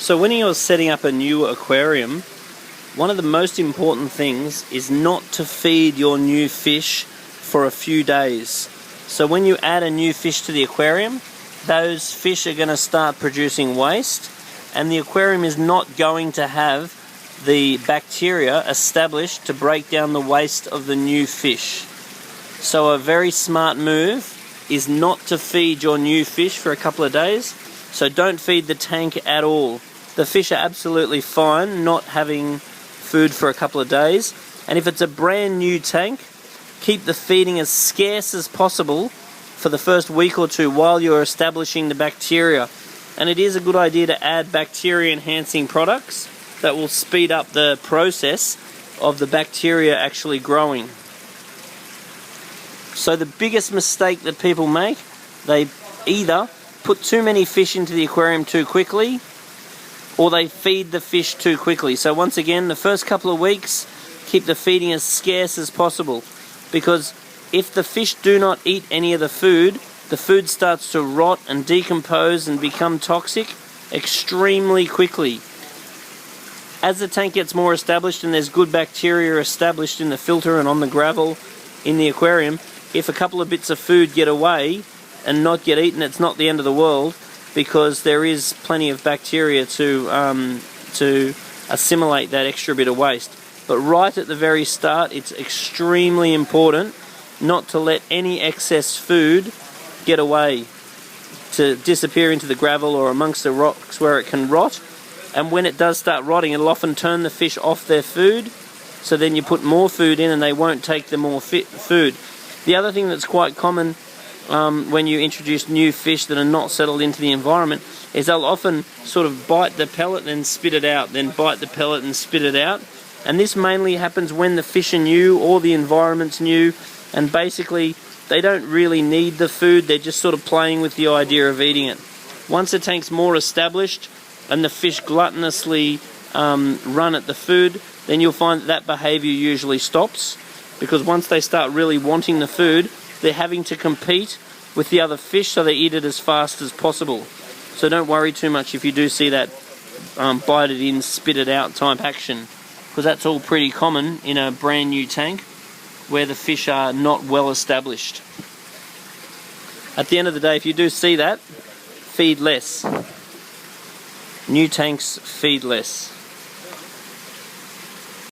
So when you're setting up a new aquarium, one of the most important things is not to feed your new fish for a few days. So when you add a new fish to the aquarium, those fish are going to start producing waste, and the aquarium is not going to have the bacteria established to break down the waste of the new fish. So a very smart move is not to feed your new fish for a couple of days. So don't feed the tank at all. The fish are absolutely fine not having food for a couple of days. And if it's a brand new tank, keep the feeding as scarce as possible for the first week or two while you're establishing the bacteria. And it is a good idea to add bacteria enhancing products that will speed up the process of the bacteria actually growing. So the biggest mistake that people make, they either put too many fish into the aquarium too quickly, or they feed the fish too quickly. So once again, the first couple of weeks, keep the feeding as scarce as possible, because if the fish do not eat any of the food starts to rot and decompose and become toxic extremely quickly. As the tank gets more established and there's good bacteria established in the filter and on the gravel in the aquarium, if a couple of bits of food get away and not get eaten, it's not the end of the world, because there is plenty of bacteria to assimilate that extra bit of waste. But right at the very start, it's extremely important not to let any excess food get away, to disappear into the gravel or amongst the rocks where it can rot. And when it does start rotting, it'll often turn the fish off their food, so then you put more food in and they won't take the more food. The other thing that's quite common when you introduce new fish that are not settled into the environment is they'll often sort of bite the pellet and then spit it out, then bite the pellet and spit it out. And this mainly happens when the fish are new or the environment's new, and basically they don't really need the food, they're just sort of playing with the idea of eating it. Once the tank's more established and the fish gluttonously run at the food, then you'll find that behaviour usually stops, because once they start really wanting the food, they're having to compete with the other fish, so they eat it as fast as possible. So don't worry too much if you do see that bite it in, spit it out type action, because that's all pretty common in a brand new tank where the fish are not well established. At the end of the day, if you do see that, feed less. New tanks feed less.